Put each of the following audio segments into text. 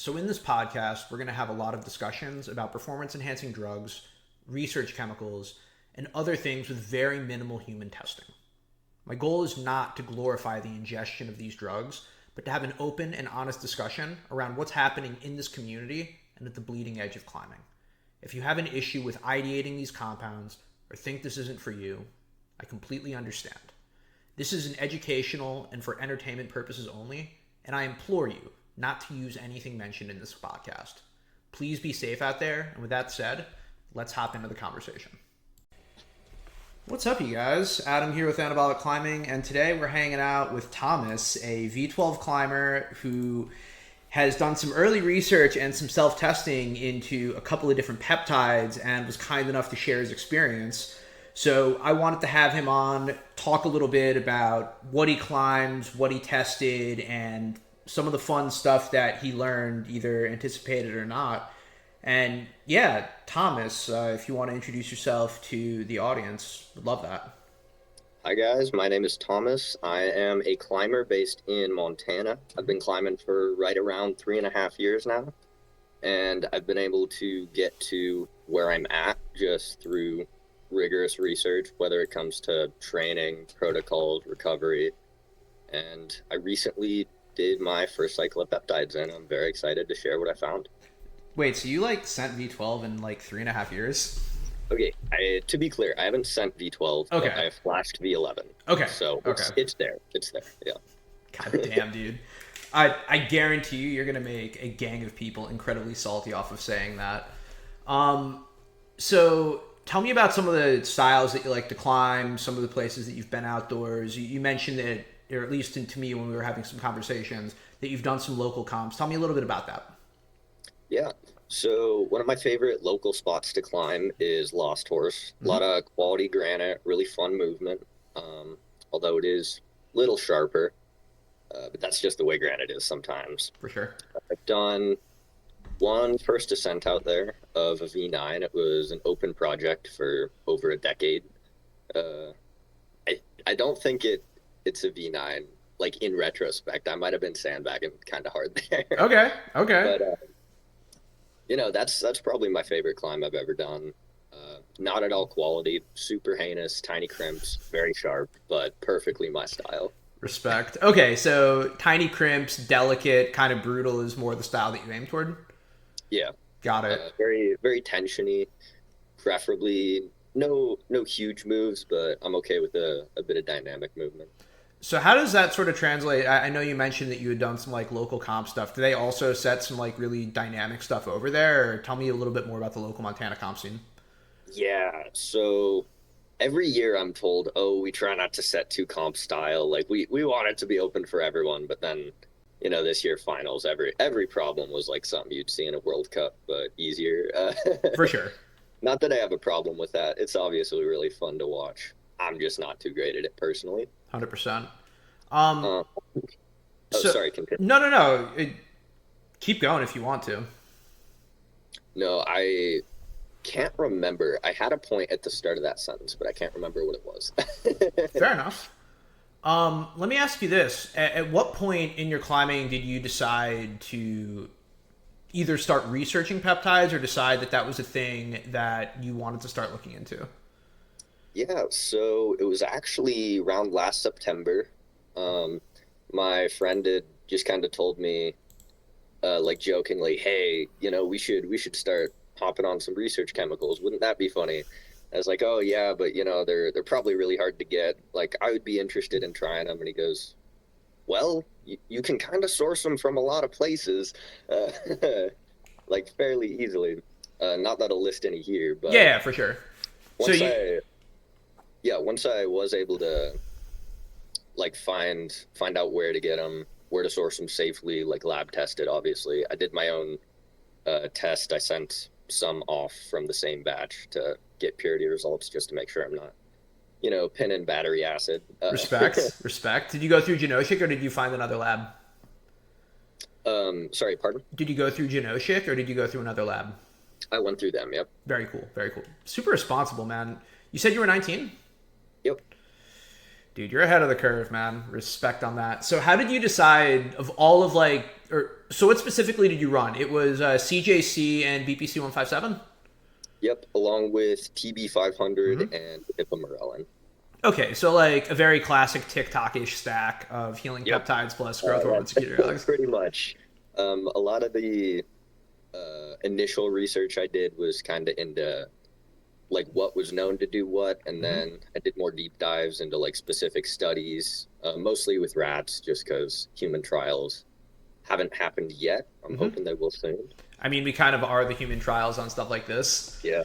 So in this podcast, we're going to have a lot of discussions about performance-enhancing drugs, research chemicals, and other things with very minimal human testing. My goal is not to glorify the ingestion of these drugs, but to have an open and honest discussion around what's happening in this community and at the bleeding edge of climbing. If you have an issue with ideating these compounds or think this isn't for you, I completely understand. This is an educational and for entertainment purposes only, and I implore you not to use anything mentioned in this podcast. Please be safe out there, and with that said, let's hop into the conversation. What's up, you guys? Adam here with Anabolic Climbing, and today we're hanging out with Thomas, a V12 climber who has done some early research and some self-testing into a couple of different peptides and was kind enough to share his experience. So I wanted to have him on, talk a little bit about what he climbs, what he tested, and some of the fun stuff that he learned, either anticipated or not. And yeah, Thomas, if you want to introduce yourself to the audience, would love that. Hi guys, my name is Thomas. I am a climber based in Montana. I've been climbing for right around 3.5 years now, and I've been able to get to where I'm at just through rigorous research, whether it comes to training, protocols, recovery, and I recently did my first cycle of peptides, and I'm very excited to share what I found. Wait, so you sent V12 in 3.5 years? Okay, to be clear, I haven't sent V12, Okay. but I have flashed V11. Okay. So it's there. It's there, yeah. God damn, dude. I guarantee you're going to make a gang of people incredibly salty off of saying that. So tell me about some of the styles that you like to climb, some of the places that you've been outdoors. You mentioned that, or at least to me when we were having some conversations, that you've done some local comps. Tell me a little bit about that. Yeah. So one of my favorite local spots to climb is Lost Horse. A lot of quality granite, really fun movement. Although it is a little sharper, but that's just the way granite is sometimes. For sure. I've done one first ascent out there of a V9. It was an open project for over a decade. I don't think it's a V9. In retrospect, I might have been sandbagging kind of hard there. Okay. But that's probably my favorite climb I've ever done. Not at all quality, super heinous, tiny crimps, very sharp, but perfectly my style. Respect. Okay, so tiny crimps, delicate, kind of brutal is more the style that you aim toward? Yeah. Got it. Very, very tensiony, preferably no huge moves, but I'm okay with a bit of dynamic movement. So how does that sort of translate? I know you mentioned that you had done some local comp stuff. Do they also set some really dynamic stuff over there? Or tell me a little bit more about the local Montana comp scene. Yeah, so every year I'm told, oh, we try not to set too comp style. We want it to be open for everyone, but then, this year finals, every problem was something you'd see in a World Cup, but easier. For sure. Not that I have a problem with that. It's obviously really fun to watch. I'm just not too great at it personally. 100%. Sorry, continue. No. Keep going if you want to. No, I can't remember. I had a point at the start of that sentence, but I can't remember what it was. Fair enough. Let me ask you this. At what point in your climbing did you decide to either start researching peptides or decide that was a thing that you wanted to start looking into? Yeah, so it was actually around last September. My friend had just kind of told me, jokingly, hey, we should start hopping on some research chemicals. Wouldn't that be funny? I was like, oh yeah, but they're probably really hard to get. I would be interested in trying them. And he goes, well, you can kind of source them from a lot of places, fairly easily. Not that I'll list any here, but yeah, for sure. Once I was able to find out where to get them, where to source them safely, lab tested, obviously. I did my own test. I sent some off from the same batch to get purity results just to make sure I'm not, pinning battery acid. Respect. Did you go through Genoshic or did you find another lab? Sorry, pardon? Did you go through Genoshic or did you go through another lab? I went through them, yep. Very cool. Super responsible, man. You said you were 19? Yep. Dude, you're ahead of the curve, man. Respect on that. So how did you decide of all of So what specifically did you run? It was CJC and BPC 157. Yep, along with TB 500 Mm-hmm. and ipamorelin. Okay, so like a very classic TikTok-ish stack of healing Yep, peptides plus growth hormone secretory drugs. pretty much. A lot of the initial research I did was kind of into like what was known to do what, and Mm-hmm. then I did more deep dives into like specific studies, mostly with rats, just because human trials haven't happened yet. I'm Mm-hmm. hoping they will soon. I mean, we kind of are the human trials on stuff like this. Yeah.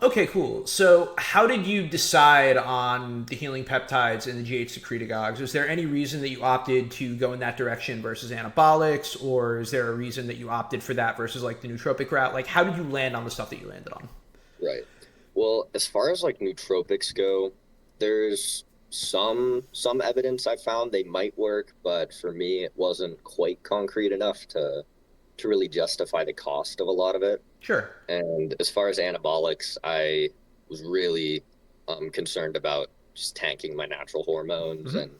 Okay, cool. So, how did you decide on the healing peptides and the GH secretagogues? Was there any reason that you opted to go in that direction versus anabolics, or is there a reason that you opted for that versus like the nootropic route? Like, how did you land on the stuff that you landed on? Right. Well, as far as like nootropics go, there's some evidence I found they might work, but for me it wasn't quite concrete enough to really justify the cost of a lot of it. Sure. And as far as anabolics, I was really concerned about just tanking my natural hormones, Mm-hmm. and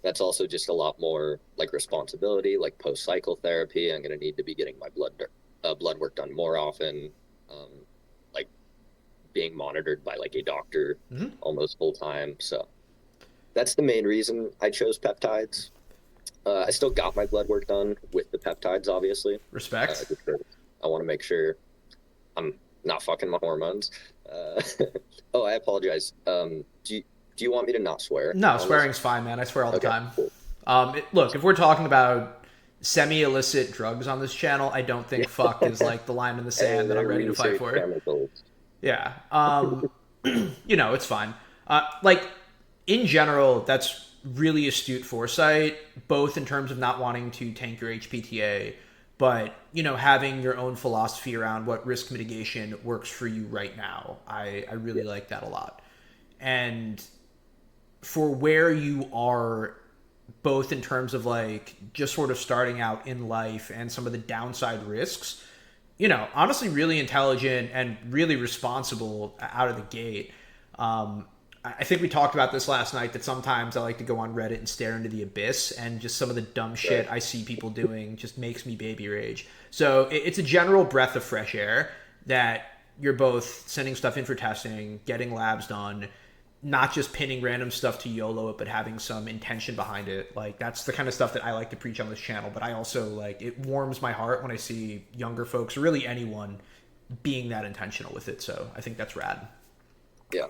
that's also just a lot more like responsibility, like post cycle therapy. I'm going to need to be getting my blood work done more often. Um, like being monitored by like a doctor Mm-hmm. almost full time. So that's the main reason I chose peptides. I still got my blood work done with the peptides, obviously. Respect. Because I want to make sure I'm not fucking my hormones. Uh, oh, I apologize. Do you want me to not swear No, on this? swearing's fine, man. I swear all the Okay, time. cool. Look, if we're talking about semi-illicit drugs on this channel, I don't Yeah. think fuck is like the line in the sand that Hey, I'm ready to fight research for. chemicals. Yeah. It's fine. Like in general, that's really astute foresight, both in terms of not wanting to tank your HPTA, but having your own philosophy around what risk mitigation works for you right now. I really Yeah, like that a lot. And for where you are, both in terms of like just sort of starting out in life and some of the downside risks, honestly, really intelligent and really responsible out of the gate. I think we talked about this last night that sometimes I like to go on Reddit and stare into the abyss, and just some of the dumb right. shit I see people doing just makes me baby rage. So it's a general breath of fresh air that you're both sending stuff in for testing, getting labs done, not just pinning random stuff to YOLO it, but having some intention behind it. Like that's the kind of stuff that I like to preach on this channel. But I also like it warms my heart when I see younger folks, or really anyone, being that intentional with it. So I think that's rad. Yeah.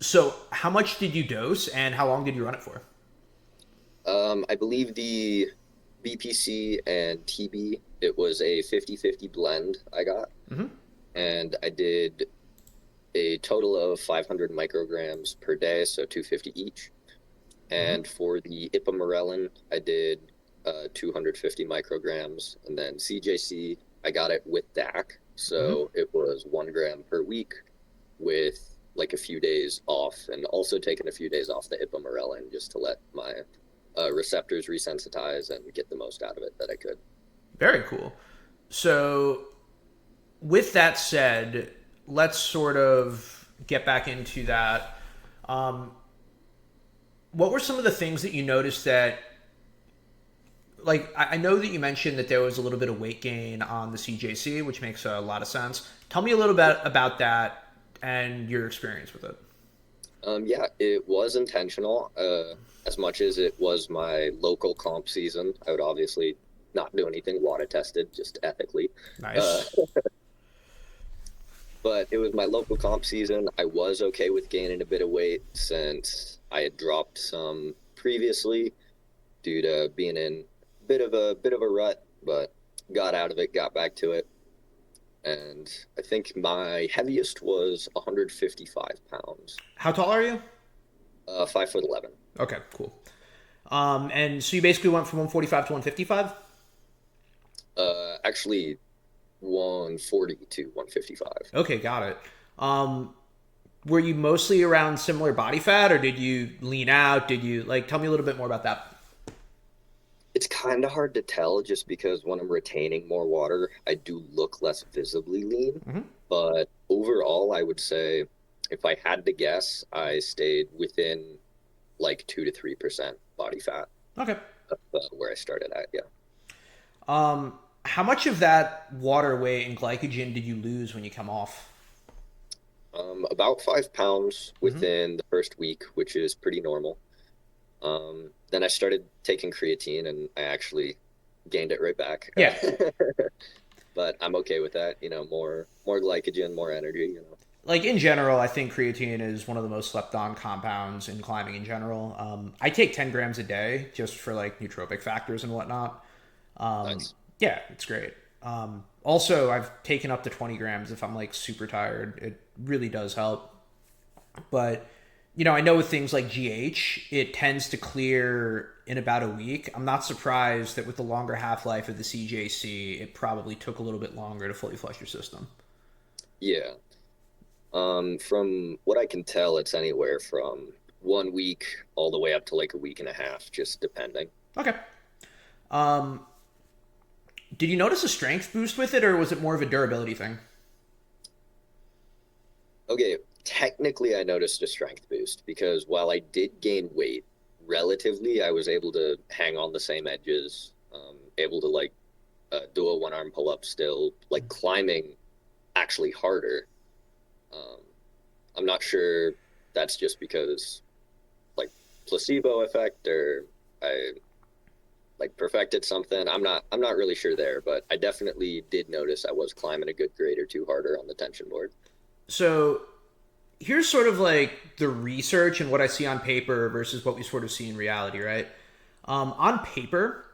So how much did you dose, and how long did you run it for? I believe the BPC and TB, it was a 50-50 blend I got. Mm-hmm. And I did a total of 500 micrograms per day, so 250 each. Mm-hmm. And for the ipamorelin, I did 250 micrograms. And then CJC, I got it with DAC, Mm-hmm. so it was 1 gram per week with like a few days off, and also taking a few days off the ipamorelin just to let my receptors resensitize and get the most out of it that I could. Very cool. So with that said, let's sort of get back into that. Um, what were some of the things that you noticed that, like, I know that you mentioned that there was a little bit of weight gain on the CJC, which makes a lot of sense. Tell me a little bit about that and your experience with it. Yeah, it was intentional. As much as it was my local comp season, I would obviously not do anything water tested, just ethically. Uh, Nice. but it was my local comp season. I was okay with gaining a bit of weight since I had dropped some previously due to being in a bit of a rut, but got out of it, got back to it, and I think my heaviest was 155 pounds, How tall are you? 5'11". Okay, cool. And so you basically went from 145 to 155? Actually, 140 to 155. Okay, got it. Were you mostly around similar body fat, or did you lean out? Did you like tell me a little bit more about that? It's kind of hard to tell just because when I'm retaining more water, I do look less visibly lean. Mm-hmm. But overall, I would say if I had to guess, I stayed within like 2 to 3% body fat Okay. of where I started at. Yeah. How much of that water weight and glycogen did you lose when you come off? About 5 pounds Hmm. within the first week, which is pretty normal. Then I started taking creatine, and I actually gained it right back. Yeah. But I'm okay with that. More glycogen, more energy. Like in general, I think creatine is one of the most slept on compounds in climbing in general. I take 10 grams a day just for like nootropic factors and whatnot. Nice. Yeah, it's great. Also, I've taken up to 20 grams if I'm like super tired. It really does help. But, I know with things like GH, it tends to clear in about a week. I'm not surprised that with the longer half life of the CJC, it probably took a little bit longer to fully flush your system. Yeah. From what I can tell, it's anywhere from 1 week all the way up to like a week and a half, just depending. Okay. Um, did you notice a strength boost with it, or was it more of a durability thing? Okay, technically, I noticed a strength boost because while I did gain weight, relatively, I was able to hang on the same edges, able to like do a one arm pull up still, like climbing actually harder. Um, I'm not sure that's just because like placebo effect or I like perfected something. I'm not really sure there, but I definitely did notice I was climbing a good grade or two harder on the tension board. So here's sort of like the research and what I see on paper versus what we sort of see in reality, right? On paper,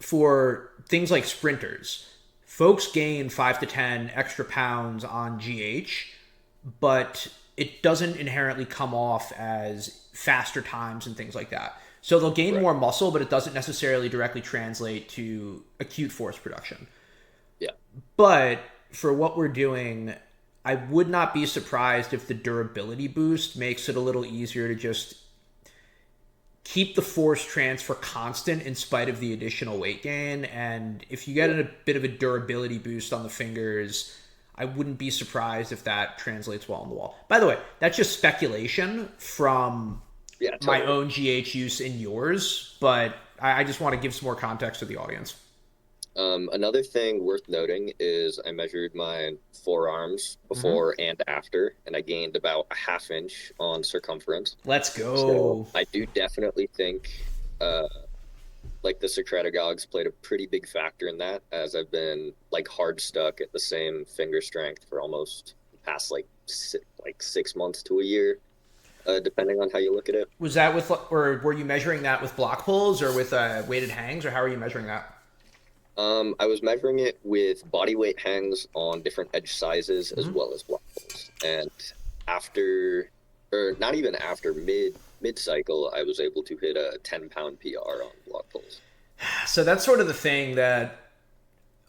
for things like sprinters, folks gain 5 to 10 extra pounds on GH, but it doesn't inherently come off as faster times and things like that. So they'll gain Right. more muscle, but it doesn't necessarily directly translate to acute force production. Yeah. But for what we're doing, I would not be surprised if the durability boost makes it a little easier to just keep the force transfer constant in spite of the additional weight gain. And if you get Yeah. a bit of a durability boost on the fingers, I wouldn't be surprised if that translates well on the wall. By the way, that's just speculation from Yeah, my totally. own GH use and yours, but I just want to give some more context to the audience. Another thing worth noting is I measured my forearms Mm-hmm. before and after, and I gained about a half inch on circumference. Let's So go. I do definitely think uh, like the secretagogues played a pretty big factor in that, as I've been like hard stuck at the same finger strength for almost the past like 6 months to a year, depending on how you look at it. Was that with, or were you measuring that with block pulls or with weighted hangs, or how are you measuring that? I was measuring it with body weight hangs on different edge sizes as Mm-hmm. well as block pulls. And after, or not even after mid cycle, I was able to hit a 10-pound PR on block pulls. So that's sort of the thing that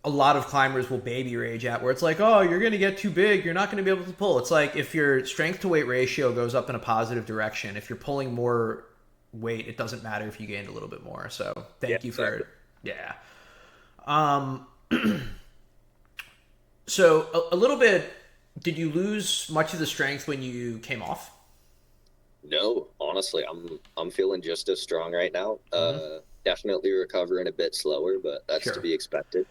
a lot of climbers will baby rage at, where it's like, oh, you're going to get too big, you're not going to be able to pull. It's like if your strength to weight ratio goes up in a positive direction, if you're pulling more weight, it doesn't matter if you gained a little bit more. So Yeah, thank you exactly. for, yeah. Um, so a little bit, did you lose much of the strength when you came off? No, honestly, I'm feeling just as strong right now. Mm-hmm. Definitely recovering a bit slower, but that's to Sure. be expected.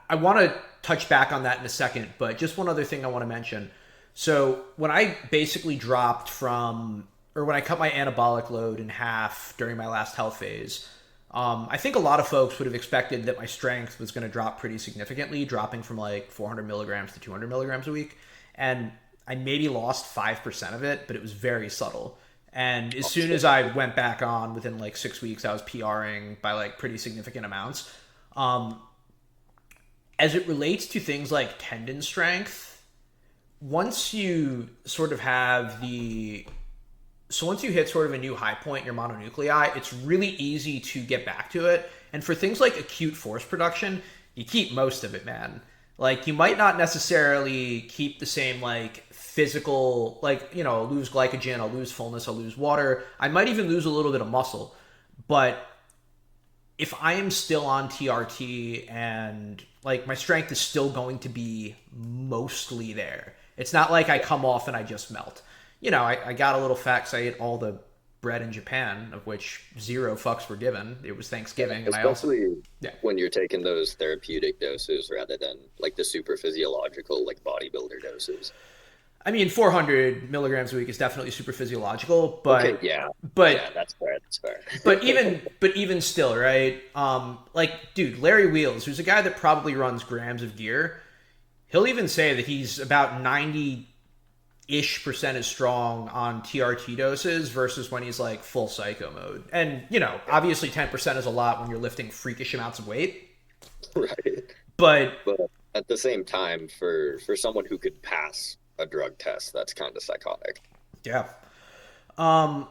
I want to touch back on that in a second, but just one other thing I want to mention. So when I basically dropped from, or when I cut my anabolic load in half during my last health phase, I think a lot of folks would have expected that my strength was going to drop pretty significantly, dropping from like 400 milligrams to 200 milligrams a week. And I maybe lost 5% of it, but it was very subtle. And as soon Honestly. as I went back on within like 6 weeks, I was PRing by like pretty significant amounts. Um, as it relates to things like tendon strength, once you sort of have the once you hit sort of a new high point in your mononuclei, it's really easy to get back to it. And for things like acute force production, you keep most of it, man. Like you might Yeah. not necessarily keep the same like physical, like, I'll lose glycogen, I'll lose fullness, I'll lose water. I might even lose a little bit of muscle. But if I am still on TRT and like my strength is still going to be mostly there. It's not like I Yeah. come off and I just melt. I got a little fat because I ate all the bred in Japan, of which zero fucks were given. It was Thanksgiving, and I also, Especially yeah. when you're taking those therapeutic doses rather than like the super physiological, like bodybuilder doses. I mean, 400 milligrams a week is definitely super physiological, Okay, yeah, but yeah, that's fair. That's but fair. even still, right? Like, dude, Larry Wheels, who's a guy that probably runs grams of gear, he'll even say that he's about 90-ish% as strong on TRT doses versus when he's like full psycho mode. And, obviously 10% is a lot when you're lifting freakish amounts of weight. Right. But But at the same time, for someone who could pass a drug test, that's kind of psychotic. yeah. Um,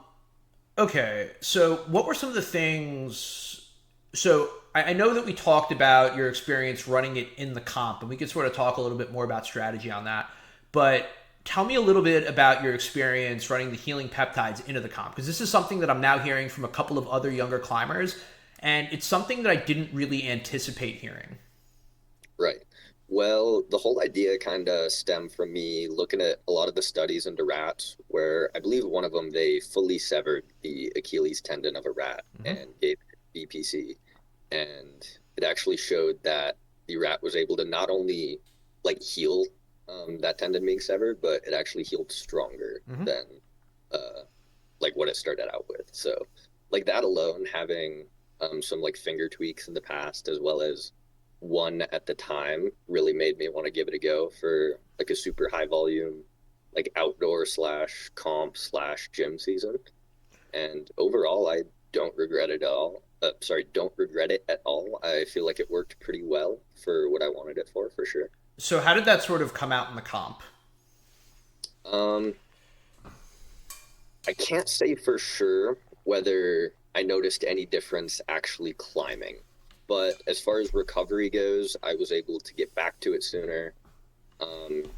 okay. So what were some of the things? So I know that we talked about your experience running it in the comp, and we could sort of talk a little bit more about strategy on that. But tell me a little bit about your experience running the healing peptides into the comp, because this is something that I'm now hearing from a couple of other younger climbers, and it's something that I didn't really anticipate hearing. Right. Well, the whole idea kind of stemmed from me looking at a lot of the studies into rats, where I believe one of them they fully severed the Achilles tendon of a rat Mm-hmm. and gave it BPC. And it actually showed that the rat was able to not only like heal that tendon being severed, but it actually healed stronger Mm-hmm. than uh, like what it started out with. So, like that alone, having some like finger tweaks in the past, as well as one at the time, really made me want to give it a go for like a super high volume, like outdoor slash comp slash gym season. And overall, I don't regret it at all. Sorry, don't regret it at all. I feel like it worked pretty well for what I wanted it for sure. So how did that sort of come out in the comp? Um, I can't say for sure whether I noticed any difference actually climbing, but as far as recovery goes, I was able to get back to it sooner.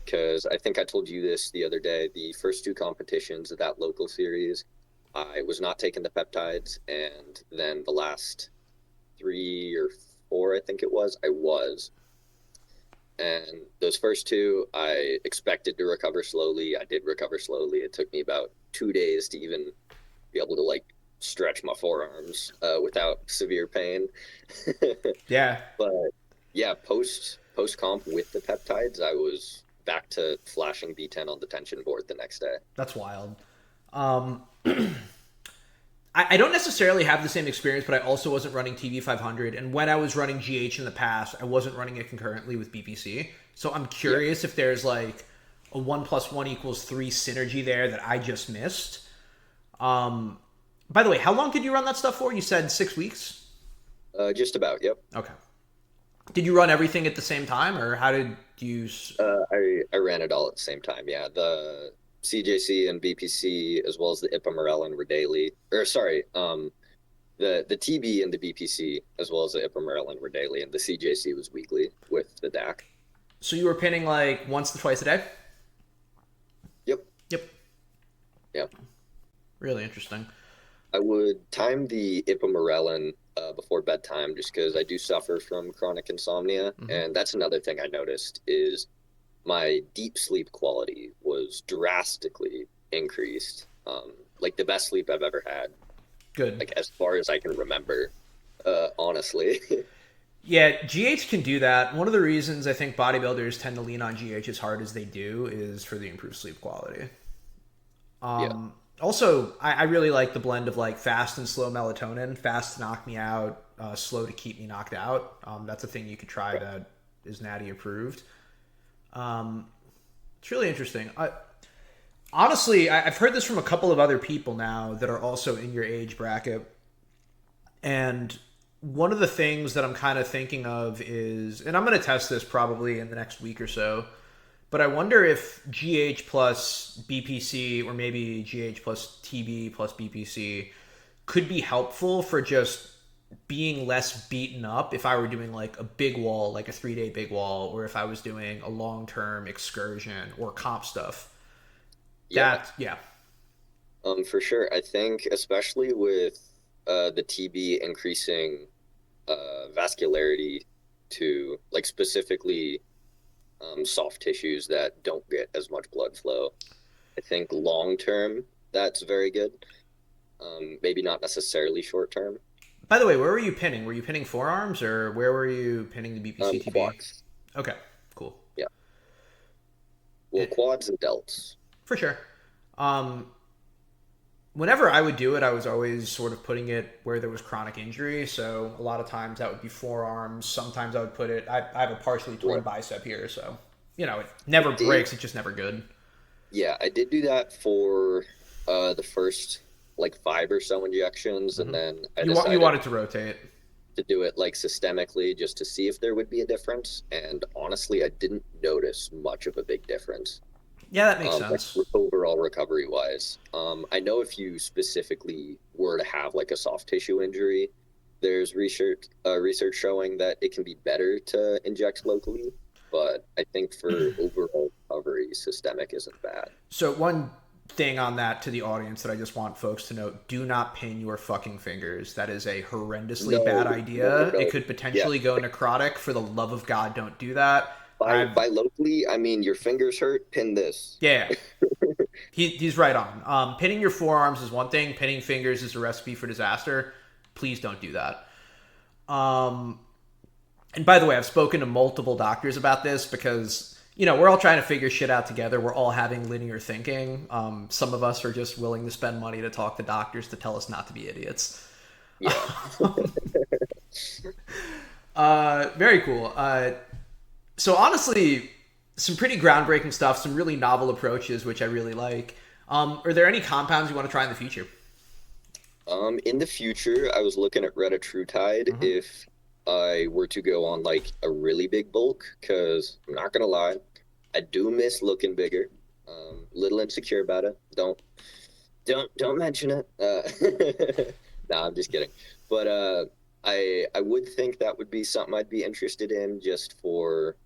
Because I think I told you this the other day, the first two competitions of that local series, I was not taking the peptides, and then the last three or four, I think it was, I was. And those first two, I expected to recover slowly. I did recover slowly. It took me about 2 days to even be able to like stretch my forearms without severe pain. Yeah, But yeah, post comp with the peptides, I was back to flashing B10 on the tension board the next day. that's wild. Um, I don't necessarily have the same experience, but I also wasn't running TV 500. And when I was running GH in the past, I wasn't running it concurrently with BPC. So I'm Yeah. curious if there's like a 1 + 1 = 3 synergy there that I just missed. Um, by the way, how long did you run that stuff for? You said 6 weeks? Just about, yep. Okay. Did you run everything at the same time, or how did you? I ran it all at the same time. Yeah, the CJC and BPC as well as the ipamorelin were daily. Or sorry, the TB and the BPC as well as the ipamorelin were daily, and the CJC was weekly with the DAC. So you were pinning like once to twice a day? Yep, Yep. yep. Really interesting. I would time the ipamorelin before bedtime just because I do suffer from chronic insomnia, Mm-hmm. and that's another thing I noticed is my deep sleep quality was drastically increased. Like the best sleep I've ever had, Good. like as far as I can remember, honestly. Yeah, GH can do that. One of the reasons I think bodybuilders tend to lean on GH as hard as they do is for the improved sleep quality. Yeah, Also, I really like the blend of like fast and slow melatonin. Fast to knock me out, slow to keep me knocked out. That's a thing you could try right. that is Natty approved. Um, it's really interesting. Honestly, I've heard this from a couple of other people now that are also in your age bracket. And one of the things that I'm kind of thinking of is, and I'm going to test this probably in the next week or so, but I wonder if GH plus BPC or maybe GH plus TB plus BPC could be helpful for just being less beaten up if I were doing like a big wall, like a 3 day big wall, or if I was doing a long term excursion or comp stuff. Yeah, That, yeah, for sure. I think especially with the TB increasing vascularity to like specifically soft tissues that don't get as much blood flow. I think long term that's very good. Maybe not necessarily short term. By the way, where were you pinning? Were you pinning forearms or where were you pinning the BPCTB? Quads. Okay, cool. Yeah. Well, Eh, quads and delts. for sure. Um, Whenever I would do it, I was always sort of putting it where there was chronic injury. So a lot of times that would be forearms. Sometimes I would put it. I have a partially torn Right. bicep here, so it I never did. breaks. It's just never good. Yeah, I did do that for the first like five or so injections, and Hmm. then I You decided want it to rotate. to do it like systemically just to see if there would be a difference. And honestly, I didn't notice much of a big difference. Yeah, that makes Like sense. overall recovery wise. I know if you specifically were to have like a soft tissue injury, there's research showing that it can be better to inject locally, but I think for overall recovery, systemic isn't bad. So one thing on that to the audience that I just want folks to note: do not pin your fucking fingers. That is a horrendously bad No, no, no, idea. It no. could Yeah, potentially go necrotic. For the love of God, don't do that. I've by locally, I mean your fingers hurt, pin this. Yeah, he's right on. Pinning your forearms is one thing. Pinning fingers is a recipe for disaster. Please don't do that. Um, and by the way, I've spoken to multiple doctors about this because we're all trying to figure shit out together. We're all having linear thinking. Some of us are just willing to spend money to talk to doctors to tell us not to be idiots. Yeah. Very cool. So honestly, some pretty groundbreaking stuff, some really novel approaches, which I really like. Are there any compounds you want to try in the future? In the future, I was looking at retatrutide Mm-hmm. if I were to go on like a really big bulk, because I'm not gonna lie, I do miss looking bigger. Little insecure about it. Don't mention it. Nah, I'm just kidding. But I would think that would be something I'd be interested in just for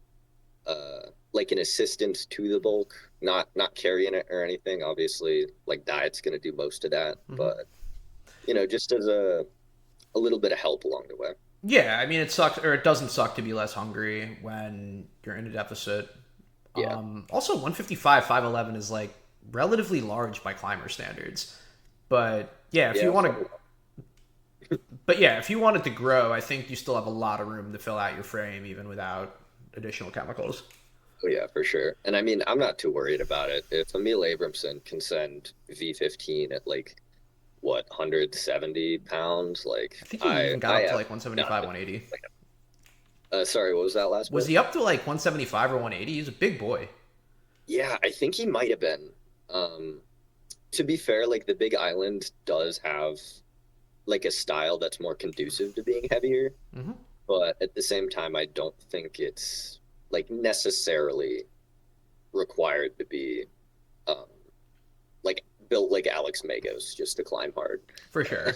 like an assistance to the bulk, not carrying it or anything. Obviously, like diet's gonna do most of that, Mm-hmm. but just as a little bit of help along the way. Yeah, I mean, it sucks, or it doesn't suck to be less hungry when you're in a deficit. Yeah, Also, 155, 511 is like relatively large by climber standards. But yeah, if yeah, you want to, but yeah, if you wanted to grow, I think you still have a lot of room to fill out your frame even without additional chemicals. oh, yeah, for sure. And I mean, I'm not too worried about it. If Emil Abramson can send V15 at like what 170 pounds, like I think he even got I up to have like 175, nothing. 180. Sorry, what was that last Was bit? he up to like 175 or 180? He's a big boy. Yeah, I think he might have been. Um, to be fair, like the Big Island does have like a style that's more conducive to being heavier, Hmm. but at the same time, I don't think it's like necessarily required to be um, like built like Alex Magos just to climb hard. For sure.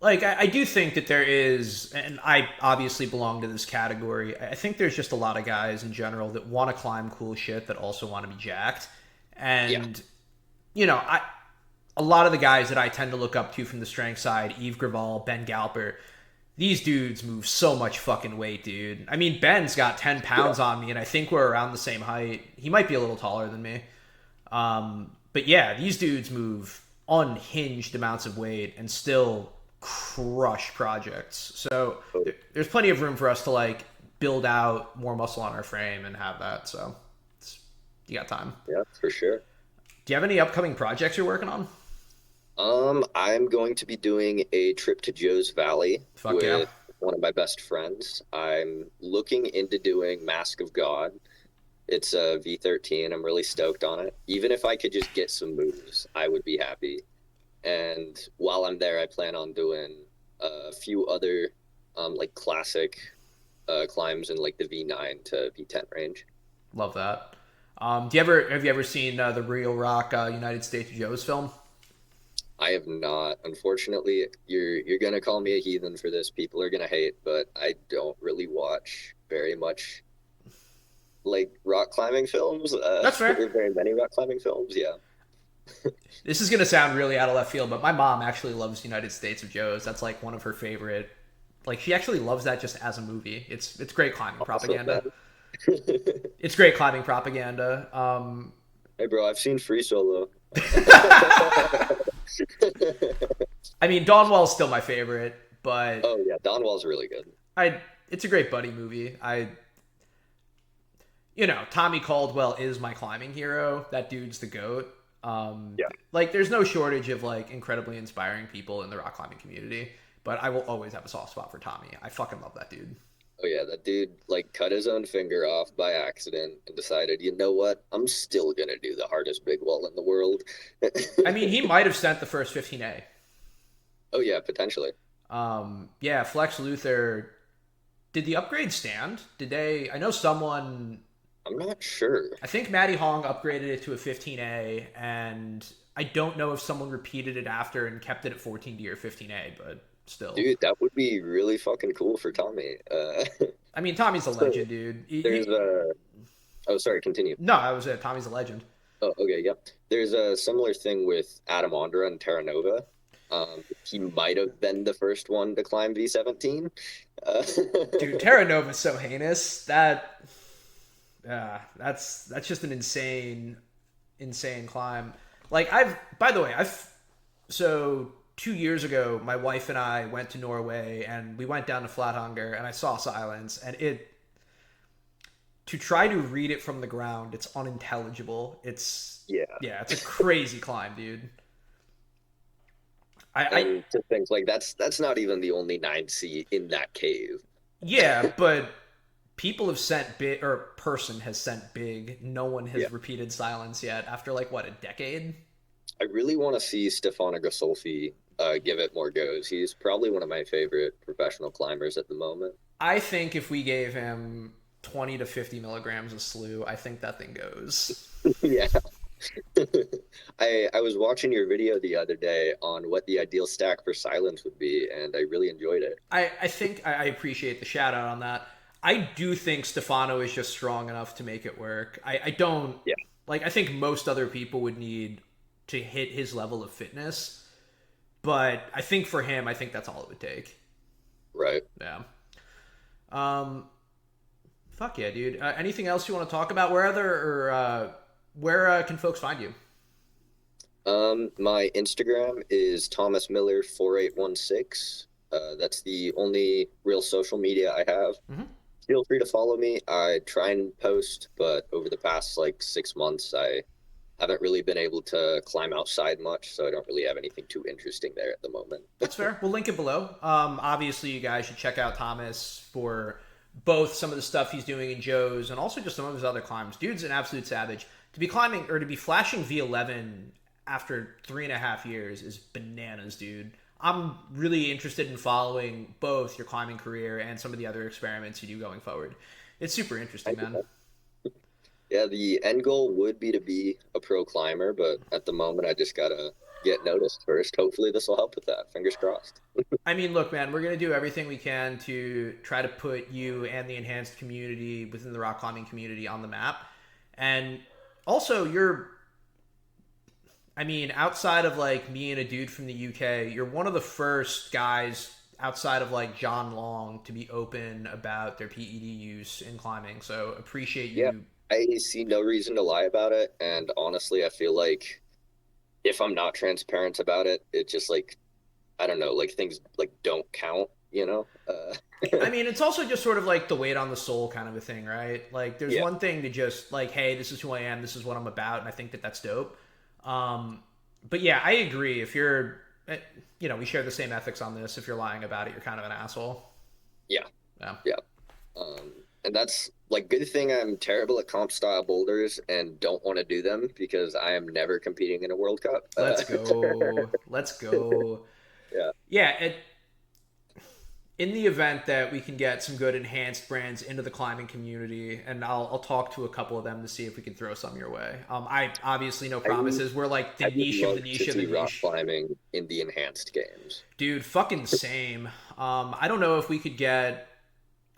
Like, I do think that there is, and I obviously belong to this category. I think there's just a lot of guys in general that want to climb cool shit that also want to be jacked. Yeah, And, I a lot of the guys that I tend to look up to from the strength side, Yves Graval, Ben Galper, these dudes move so much fucking weight, dude. I mean, Ben's got 10 yeah, pounds on me, and I think we're around the same height. He might be a little taller than me. But yeah, these dudes move unhinged amounts of weight and still crush projects. So there's plenty of room for us to like build out more muscle on our frame and have that. So you got time. yeah, for sure. Do you have any upcoming projects you're working on? I'm going to be doing a trip to Joe's Valley Fuck yeah. with one of my best friends. I'm looking into doing Mask of God. It's a V13. I'm really stoked on it. Even if I could just get some moves, I would be happy. And while I'm there, I plan on doing a few other like classic climbs in like the V9 to V10 range. Love that. Have you ever seen the Real Rock United States of Joe's film? I have not. Unfortunately, you're gonna call me a heathen for this. People are gonna hate, but I don't really watch very much like rock climbing films. That's fair. Or very many rock climbing films. Yeah. This is gonna sound really out of left field, but my mom actually loves United States of Joe's. That's like one of her favorite. Like she actually loves that just as a movie. It's great climbing Also, propaganda. man. It's great climbing propaganda. Hey, bro, I've seen Free Solo. I mean, Dawnwell's still my favorite, but Oh yeah, Donwell's really good. I it's a great buddy movie. Tommy Caldwell is my climbing hero. That dude's the goat. Yeah. Like, there's no shortage of like incredibly inspiring people in the rock climbing community, but I will always have a soft spot for Tommy. I fucking love that dude. Oh yeah, that dude like cut his own finger off by accident and decided, you know what? I'm still gonna do the hardest big wall in the world. I mean, he might have sent the first 15A. Oh yeah, potentially. Yeah, Flex Luthor. Did the upgrade stand? Did they? I know someone. I'm not sure. I think Matty Hong upgraded it to a 15A, and I don't know if someone repeated it after and kept it at 14D or 15A, but still. Dude, that would be really fucking cool for Tommy. I mean, Tommy's a So legend, dude. there's a. Oh, sorry. Continue. No, I was it. Tommy's a legend. Oh, okay. Yep. There's a similar thing with Adam Ondra and Terra Nova. He might have been the first one to climb V17. Uh, Dude, Terra Nova's so heinous. That's just an insane climb. Like, by the way, so 2 years ago, my wife and I went to Norway and we went down to Flatanger and I saw Silence, and to try to read it from the ground, it's unintelligible. yeah. Yeah, it's a crazy climb, dude. I And to think like that's not even the only 9C in that cave. Yeah, but people have sent big, or person has sent big. No one has Yeah. repeated Silence yet after like what, a decade? I really want to see Stefano Gasolfi give it more goes. He's probably one of my favorite professional climbers at the moment. I think if we gave him 20 to 50 milligrams of slew, I think that thing goes. Yeah. I was watching your video the other day on what the ideal stack for silence would be, and I really enjoyed it. I think I appreciate the shout out on that. I do think Stefano is just strong enough to make it work. I don't Yeah, like. I think most other people would need to hit his level of fitness, but I think for him, I think that's all it would take. right. Yeah. Um. Fuck yeah, dude. Anything else you want to talk about? Where can folks find you? My Instagram is Thomas Miller 4816. That's the only real social media I have. Hmm. Feel free to follow me. I try and post, but over the past like 6 months, I haven't really been able to climb outside much, so I don't really have anything too interesting there at the moment. That's fair. We'll link it below. Obviously, you guys should check out Thomas for both some of the stuff he's doing in Joe's and also just some of his other climbs. Dude's an absolute savage. To be climbing or to be flashing V11 after 3.5 years is bananas, dude. I'm really interested in following both your climbing career and some of the other experiments you do going forward. It's super interesting, man. Yeah, the end goal would be a pro climber, but at the moment, I just gotta get noticed first. Hopefully, this will help with that. Fingers crossed. I mean, look, man, we're going to do everything we can to try to put you and the enhanced community within the rock climbing community on the map. And also, I mean, outside of like me and a dude from the UK, you're one of the first guys outside of like John Long to be open about their PED use in climbing. So appreciate Yeah, you. I see no reason to lie about it, and honestly, I feel like if I'm not transparent about it, it just like I don't know, like things like don't count, you know? I mean, it's also just sort of like the weight on the soul kind of a thing, right? Like, there's Yeah, one thing to just like, hey, this is who I am, this is what I'm about, and I think that that's dope. Um, but yeah, I agree. If you're, we share the same ethics on this. If you're lying about it, you're kind of an asshole. yeah, Yeah. yeah. And that's like good thing I'm terrible at comp style boulders and don't want to do them because I am never competing in a World Cup. Let's go. Let's go. Yeah, Yeah. In the event that we can get some good enhanced brands into the climbing community, and I'll talk to a couple of them to see if we can throw some your way. I obviously no promises. We're like the I would niche of love the niche to of the see rock niche. climbing in the enhanced games. Dude, fucking same. I don't know if we could get.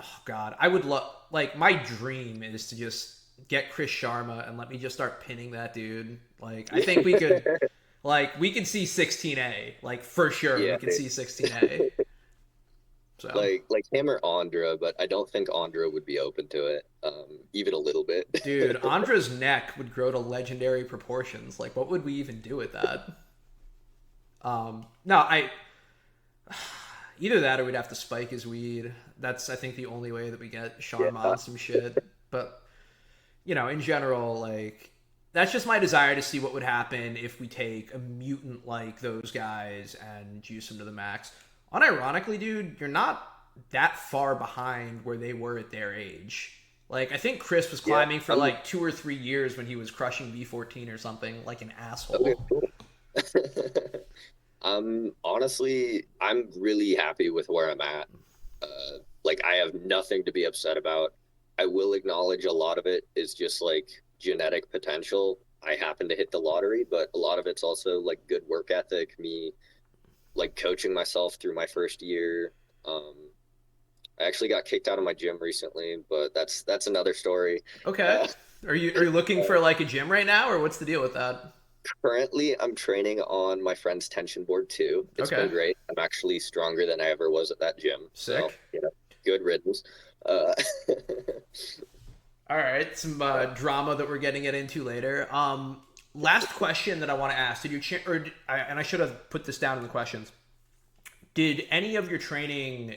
Oh God, I would love. Like, my dream is to just get Chris Sharma and let me just start pinning that dude. Like, I think we could. Like, we can see 16A. Like, for sure, we Yeah, can see 16A. So, like him or Andra, but I don't think Andra would be open to it, even a little bit. dude, Andra's neck would grow to legendary proportions. Like, what would we even do with that? No, I either that or we'd have to spike his weed. That's I think the only way that we get Sharma Yeah. on some shit. But in general, like that's just my desire to see what would happen if we take a mutant like those guys and juice them to the max. Unironically, dude, you're not that far behind where they were at their age. Like I think Chris was Yeah. climbing for like 2 or 3 years when he was crushing V14 or something, like an Okay, asshole. cool. I'm really happy with where I'm at. Like I have nothing to be upset about. I will acknowledge a lot of it is just like genetic potential. I happen to hit the lottery, but a lot of it's also like good work ethic, me like coaching myself through my first year. Um, I actually got kicked out of my gym recently, but that's another story. Okay. Uh, Are you looking for like a gym right now, or what's the deal with that? Currently, I'm training on my friend's tension board too. It's been Okay. great. I'm actually stronger than I ever was at that gym. So, Sick. good riddance. Uh, All right, some drama that we're getting it into later. Last question that I want to ask: Did and I should have put this down in the questions. Did any of your training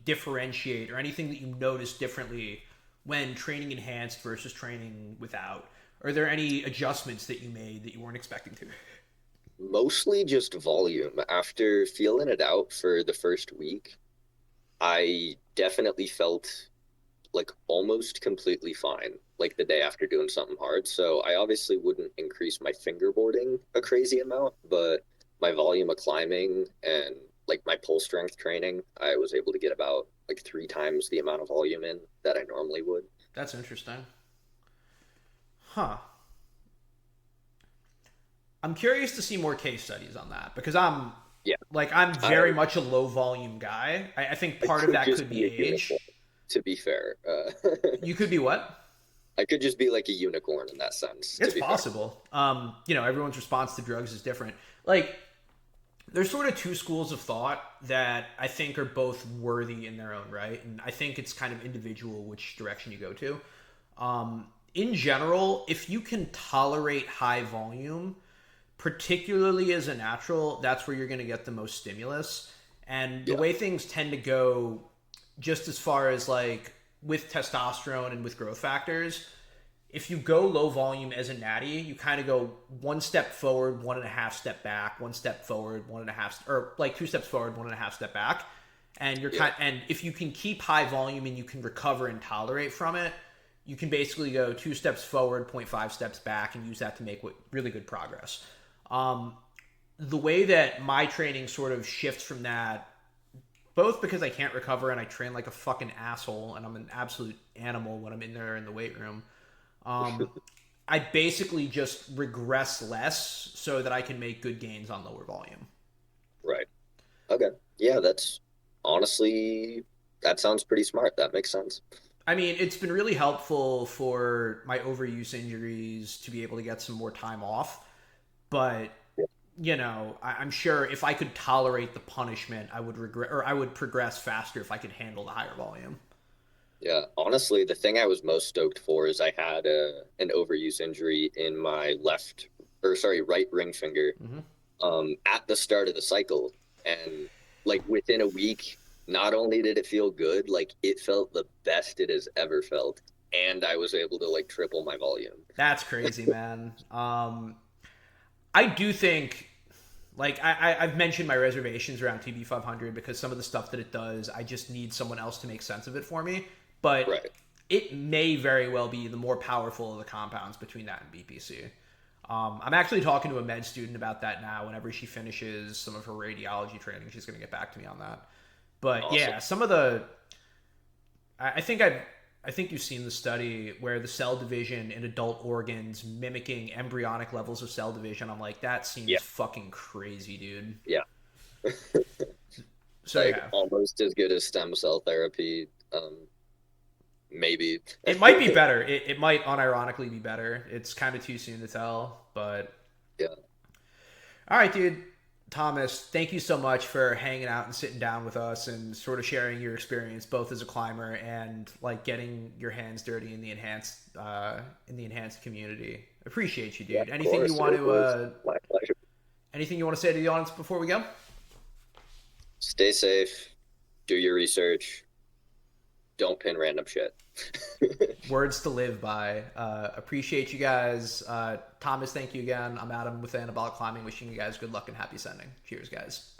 differentiate, or anything that you noticed differently when training enhanced versus training without? Are there any adjustments that you made that you weren't expecting to? Mostly just volume. After feeling it out for the first week, I definitely felt like almost completely fine, like the day after doing something hard. So I obviously wouldn't increase my fingerboarding a crazy amount, but my volume of climbing and like my pull strength training, I was able to get about like 3 times the amount of volume in that I normally would. That's interesting. Huh. I'm curious to see more case studies on that because Yeah, I'm very I much a low volume guy. I think I part of could that could just be be a unicorn, age. to be fair. You could be what? I could just be like a unicorn in that sense, to It's be fair. possible. Everyone's response to drugs is different. Like, there's sort of two schools of thought that I think are both worthy in their own right, and I think it's kind of individual which direction you go to. In general, if you can tolerate high volume, particularly as a natural, that's where you're going to get the most stimulus. And the Yeah, way things tend to go, just as far as like with testosterone and with growth factors, if you go low volume as a natty, you kind of go one step forward, 1.5 step back, one step forward, 1.5, or like 2 steps forward, 1.5 step back. And yeah, and if you can keep high volume and you can recover and tolerate from it, you can basically go 2 steps forward, zero point 0.5 steps back, and use that to make really good progress. Um, the way that my training sort of shifts from that, both because I can't recover and I train like a fucking asshole and I'm an absolute animal when I'm in there in the weight room. Um, I basically just regress less so that I can make good gains on lower volume. right. Okay. Yeah, that's honestly, that sounds pretty smart. That makes sense. I mean, it's been really helpful for my overuse injuries to be able to get some more time off. But I'm sure if I could tolerate the punishment, I would regret or I would progress faster if I could handle the higher volume. Yeah, honestly, the thing I was most stoked for is I had an overuse injury in my left, or sorry, right ring finger, Mm-hmm. at the start of the cycle, and like within a week, not only did it feel good, like it felt the best it has ever felt, and I was able to like triple my volume. That's crazy, man. I do think, like, I've mentioned my reservations around TB500 because some of the stuff that it does, I just need someone else to make sense of it for me. But Right. it may very well be the more powerful of the compounds between that and BPC. I'm actually talking to a med student about that now. Whenever she finishes some of her radiology training, she's going to get back to me on that. But Awesome. yeah, some of the I think I think you've seen the study where the cell division in adult organs mimicking embryonic levels of cell division. I'm like, that seems Yeah. fucking crazy, dude. Yeah. So Like yeah, almost as good as stem cell therapy. Maybe. it might be better. It might unironically be better. It's kind of too soon to tell, but Yeah. all right, dude. Thomas, thank you so much for hanging out and sitting down with us and sort of sharing your experience both as a climber and like getting your hands dirty in the enhanced community. Appreciate you, Yeah, dude. of Anything you course. want It to was my pleasure. Anything you want to say to the audience before we go? Stay safe, do your research, don't pin random shit. Words to live by. Appreciate you guys. Thomas, thank you again. I'm Adam with Anabolic Climbing, wishing you guys good luck and happy sending. Cheers, guys.